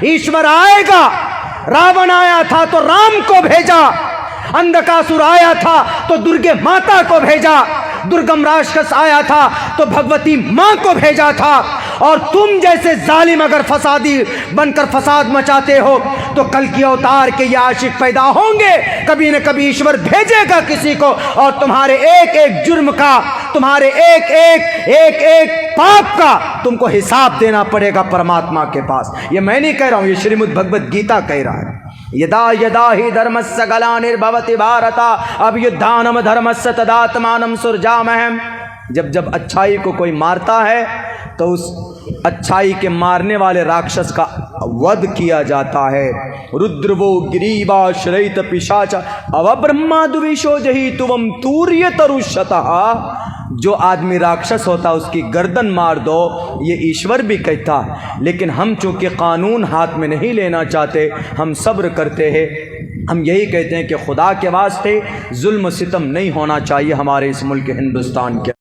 ईश्वर आएगा। रावण आया था तो राम को भेजा, अंधकासुर आया था तो दुर्गे माता को भेजा, दुर्गम राक्षस आया था तो भगवती मां को भेजा था। और तुम जैसे जालिम अगर फसादी बनकर फसाद मचाते हो तो कल की अवतार के ये आशिक पैदा होंगे, कभी न कभी ईश्वर भेजेगा किसी को, और तुम्हारे एक एक जुर्म का, तुम्हारे एक एक पाप का तुमको हिसाब देना पड़ेगा परमात्मा के पास। ये मैं नहीं कह रहा हूं, ये श्रीमद् भगवत गीता कह रहा है। यदा यदा हि धर्मस्य ग्लानिर्भवति भारत अभ्युत्थानं धर्मस्य तदात्मानं सृजाम्यहम्। जब जब अच्छाई को कोई मारता है तो उस अच्छाई के मारने वाले राक्षस का वध किया जाता है। रुद्रवो गिरीवाश्रयित पिशाच अवब्रह्मादुविशो जहितुवम तूर्य तरुषतः। जो आदमी राक्षस होता उसकी गर्दन मार दो, ये ईश्वर भी कहता। लेकिन हम चूँकि कानून हाथ में नहीं लेना चाहते, हम सब्र करते हैं। हम यही कहते हैं कि खुदा के वास्ते जुल्म सितम नहीं होना चाहिए हमारे इस मुल्क हिंदुस्तान के।